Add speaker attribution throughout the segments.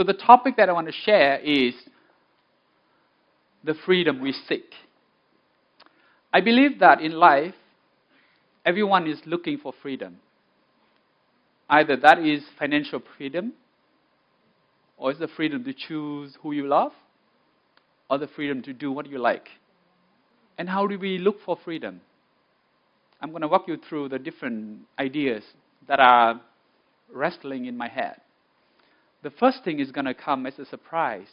Speaker 1: So the topic that I want to share is the freedom we seek. I believe that in life, everyone is looking for freedom. Either that is financial freedom, or it's the freedom to choose who you love, or the freedom to do what you like. And how do we look for freedom? I'm going to walk you through the different ideas that are wrestling in my head. The first thing is going to come as a surprise,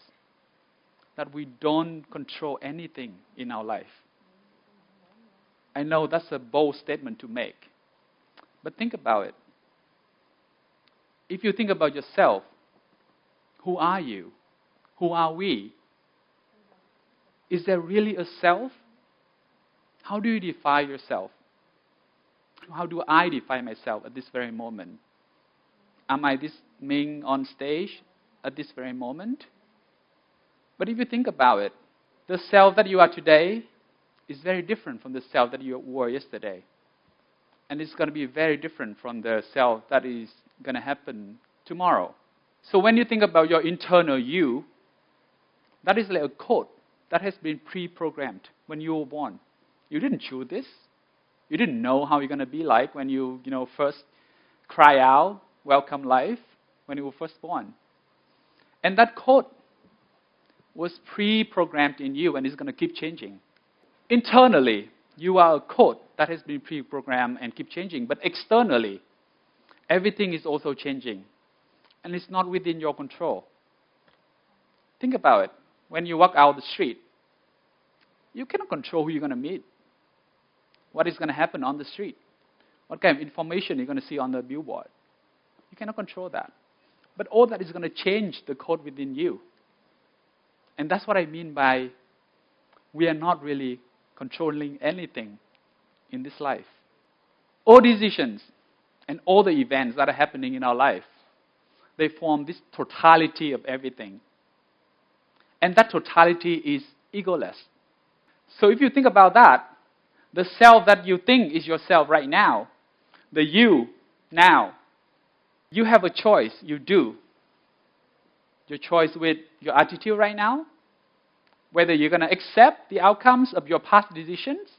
Speaker 1: that we don't control anything in our life. I know that's a bold statement to make, but think about it. If you think about yourself, who are you? Who are we? Is there really a self? How do you define yourself? How do I define myself at this very moment? Am I this Ming on stage at this very moment? But if you think about it, the self that you are today is very different from the self that you were yesterday. And it's going to be very different from the self that is going to happen tomorrow. So when you think about your internal you, that is like a code that has been pre-programmed when you were born. You didn't choose this. You didn't know how you're going to be like when you first cry out, welcome life, when you were first born. And that code was pre-programmed in you and is going to keep changing. Internally, you are a code that has been pre-programmed and keep changing. But externally, everything is also changing. And it's not within your control. Think about it. When you walk out the street, you cannot control who you're going to meet. What is going to happen on the street? What kind of information you're going to see on the billboard? You cannot control that. But all that is going to change the code within you. And that's what I mean by we are not really controlling anything in this life. All decisions and all the events that are happening in our life, they form this totality of everything. And that totality is egoless. So if you think about that, the self that you think is yourself right now, the you now, you have a choice, you do. Your choice with your attitude right now, whether you're going to accept the outcomes of your past decisions,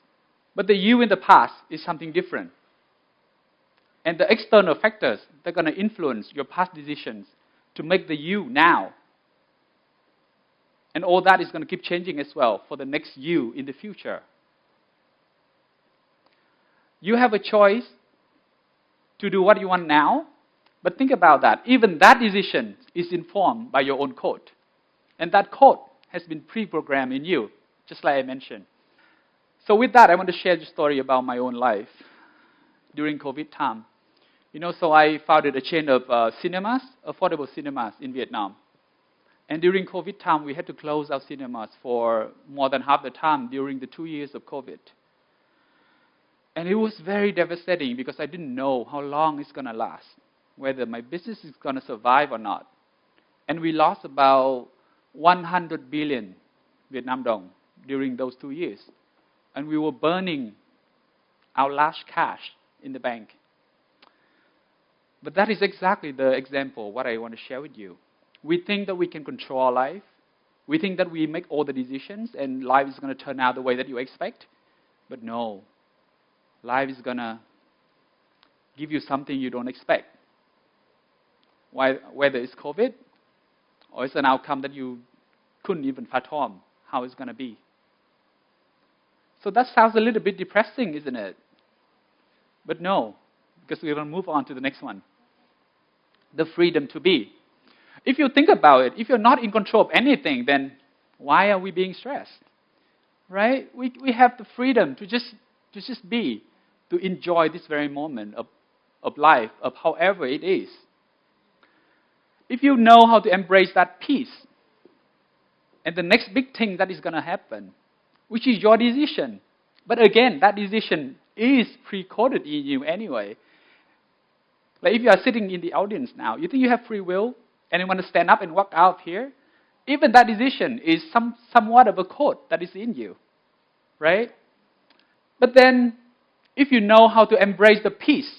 Speaker 1: but the you in the past is something different. And the external factors, they're going to influence your past decisions to make the you now. And all that is going to keep changing as well for the next you in the future. You have a choice to do what you want now, but think about that. Even that decision is informed by your own code. And that code has been pre-programmed in you, just like I mentioned. So with that, I want to share the story about my own life during COVID time. So I founded a chain of cinemas, affordable cinemas in Vietnam. And during COVID time, we had to close our cinemas for more than half the time during the 2 years of COVID. And it was very devastating because I didn't know how long it's going to last, whether my business is going to survive or not. And we lost about 100 billion Vietnam dong during those 2 years. And we were burning our last cash in the bank. But that is exactly the example what I want to share with you. We think that we can control our life. We think that we make all the decisions and life is going to turn out the way that you expect. But no. Life is going to give you something you don't expect. Whether it's COVID or it's an outcome that you couldn't even fathom how it's going to be. So that sounds a little bit depressing, isn't it? But no, because we're going to move on to the next one. The freedom to be. If you think about it, if you're not in control of anything, then why are we being stressed? Right? We have the freedom to just be, to enjoy this very moment of life, of however it is. If you know how to embrace that peace, and the next big thing that is going to happen, which is your decision. But again, that decision is pre-coded in you anyway. Like if you are sitting in the audience now, you think you have free will, and you want to stand up and walk out here, even that decision is somewhat of a code that is in you, right? But then, if you know how to embrace the peace,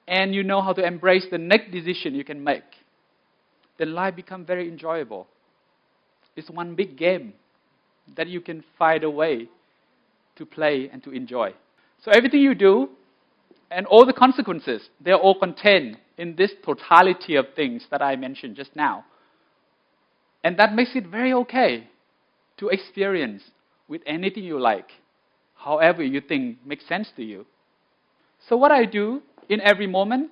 Speaker 1: and you know how to embrace the next decision you can make, then life becomes very enjoyable. It's one big game that you can find a way to play and to enjoy. So everything you do and all the consequences, they're all contained in this totality of things that I mentioned just now. And that makes it very okay to experience with anything you like, however you think makes sense to you. So what I do in every moment,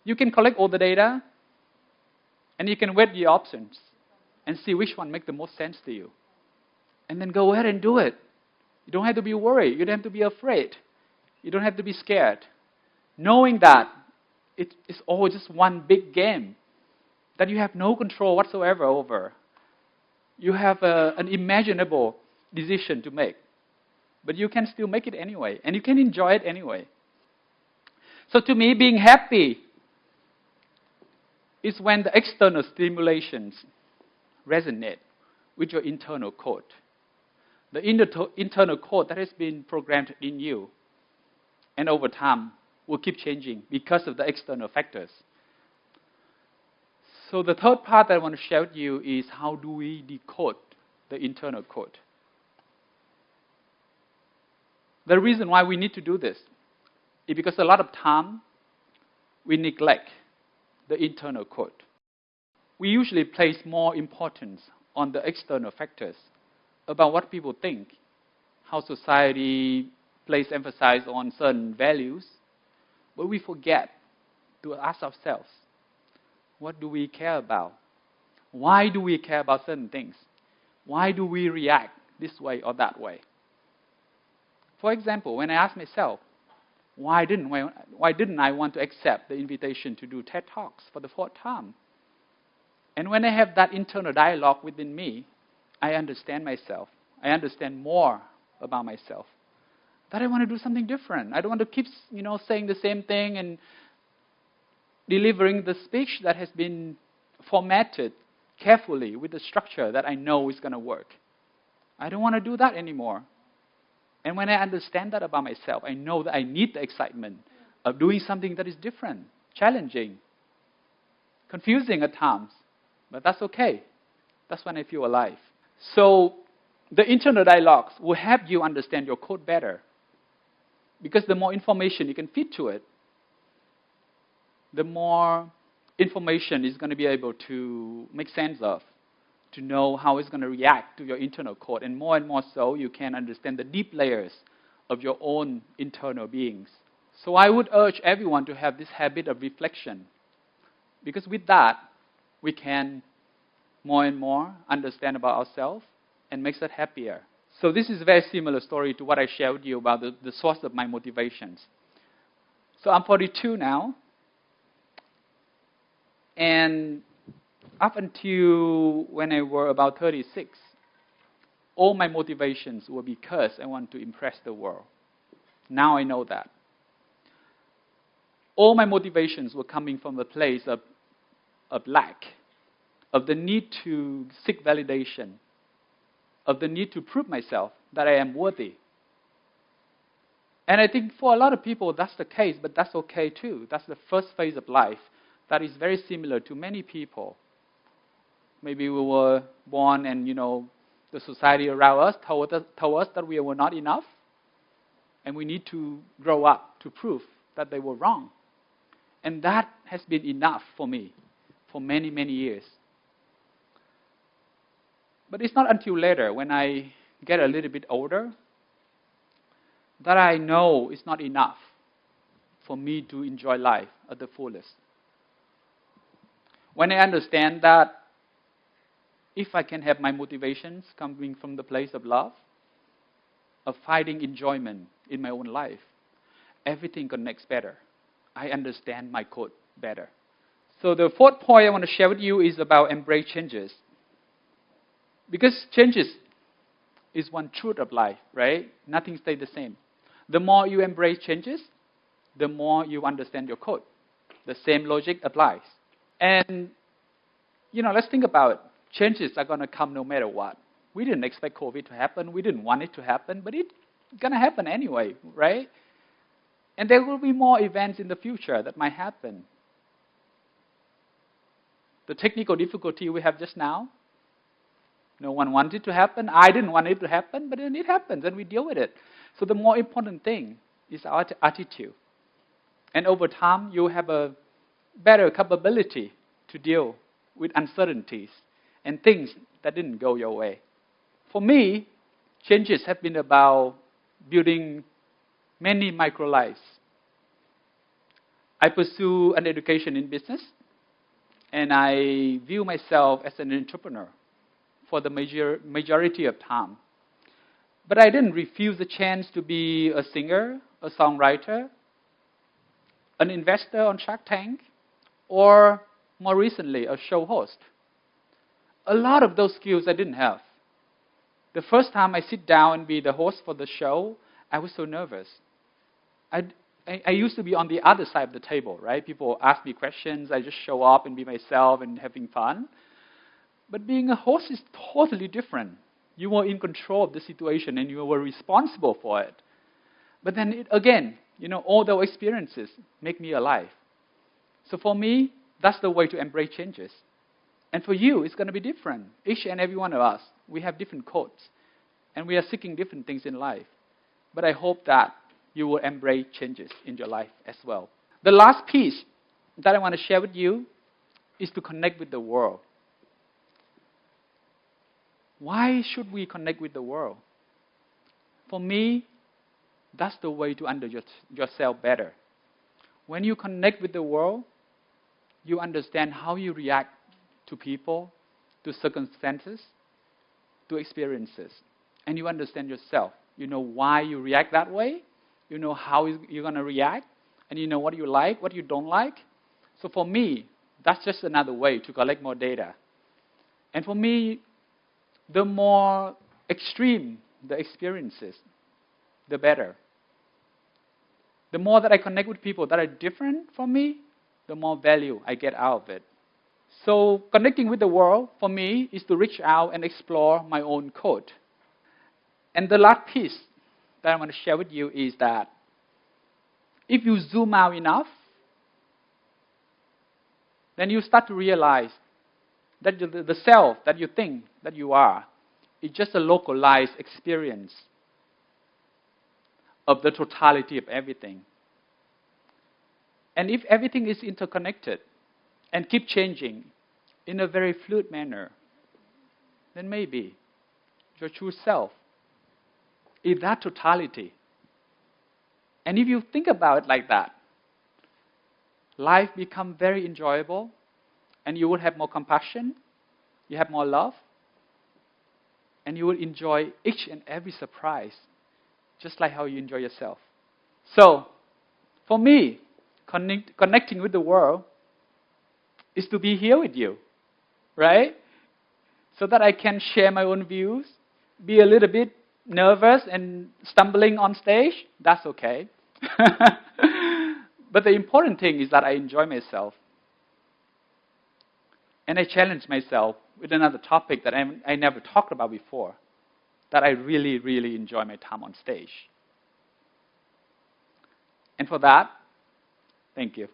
Speaker 1: you can collect all the data, and you can weigh the options and see which one makes the most sense to you. And then go ahead and do it. You don't have to be worried. You don't have to be afraid. You don't have to be scared. Knowing that it's all just one big game that you have no control whatsoever over. You have an imaginable decision to make. But you can still make it anyway. And you can enjoy it anyway. So to me, being happy is when the external stimulations resonate with your internal code. The internal code that has been programmed in you, and over time will keep changing because of the external factors. So the third part that I want to share with you is how do we decode the internal code. The reason why we need to do this is because a lot of time we neglect the internal code. We usually place more importance on the external factors about what people think, how society places emphasis on certain values, but we forget to ask ourselves, what do we care about? Why do we care about certain things? Why do we react this way or that way? For example, when I ask myself, why didn't I want to accept the invitation to do TED Talks for the fourth time? And when I have that internal dialogue within me, I understand myself. I understand more about myself. That I want to do something different. I don't want to keep, saying the same thing and delivering the speech that has been formatted carefully with the structure that I know is going to work. I don't want to do that anymore. And when I understand that about myself, I know that I need the excitement of doing something that is different, challenging, confusing at times. But that's okay. That's when I feel alive. So the internal dialogues will help you understand your code better. Because the more information you can feed to it, the more information is going to be able to make sense of, to know how it's going to react to your internal code. And more so, you can understand the deep layers of your own internal beings. So I would urge everyone to have this habit of reflection. Because with that, we can more and more understand about ourselves and makes us happier. So this is a very similar story to what I shared with you about the source of my motivations. So I'm 42 now. And up until when I was about 36, all my motivations were because I want to impress the world. Now I know that. All my motivations were coming from a place of lack, of the need to seek validation, of the need to prove myself that I am worthy. And I think for a lot of people that's the case, but that's okay too. That's the first phase of life that is very similar to many people. Maybe we were born and, the society around us told us that we were not enough. And we need to grow up to prove that they were wrong. And that has been enough for me for many, many years. But it's not until later, when I get a little bit older, that I know it's not enough for me to enjoy life at the fullest. When I understand that if I can have my motivations coming from the place of love, of finding enjoyment in my own life, everything connects better. I understand my code better. So the fourth point I want to share with you is about embrace changes. Because changes is one truth of life, right? Nothing stays the same. The more you embrace changes, the more you understand your code. The same logic applies. And, let's think about it. Changes are going to come no matter what. We didn't expect COVID to happen. We didn't want it to happen, but it's going to happen anyway, right? And there will be more events in the future that might happen. The technical difficulty we have just now, no one wanted it to happen. I didn't want it to happen, but then it happens and we deal with it. So the more important thing is our attitude. And over time, you have a better capability to deal with uncertainties and things that didn't go your way. For me, changes have been about building many micro lives. I pursue an education in business, and I view myself as an entrepreneur for the majority of time. But I didn't refuse the chance to be a singer, a songwriter, an investor on Shark Tank, or more recently, a show host. A lot of those skills I didn't have. The first time I sit down and be the host for the show, I was so nervous. I used to be on the other side of the table, right? People ask me questions, I just show up and be myself and having fun. But being a host is totally different. You were in control of the situation and you were responsible for it. But then again, all those experiences make me alive. So for me, that's the way to embrace changes. And for you, it's going to be different. Each and every one of us, we have different codes. And we are seeking different things in life. But I hope that you will embrace changes in your life as well. The last piece that I want to share with you is to connect with the world. Why should we connect with the world? For me, that's the way to understand yourself better. When you connect with the world, you understand how you react to people, to circumstances, to experiences. And you understand yourself. You know why you react that way. You know how you're going to react. And you know what you like, what you don't like. So for me, that's just another way to collect more data. And for me, the more extreme the experiences, the better. The more that I connect with people that are different from me, the more value I get out of it. So connecting with the world, for me, is to reach out and explore my own code. And the last piece that I want to share with you is that if you zoom out enough, then you start to realize that the self that you think that you are is just a localized experience of the totality of everything. And if everything is interconnected and keep changing in a very fluid manner, then maybe your true self is that totality. And if you think about it like that, life becomes very enjoyable, and you will have more compassion, you have more love, and you will enjoy each and every surprise, just like how you enjoy yourself. So, for me, connecting with the world is to be here with you, right? So that I can share my own views, be a little bit nervous and stumbling on stage, that's okay. But the important thing is that I enjoy myself. And I challenge myself with another topic that I never talked about before, that I really, really enjoy my time on stage. And for that, thank you.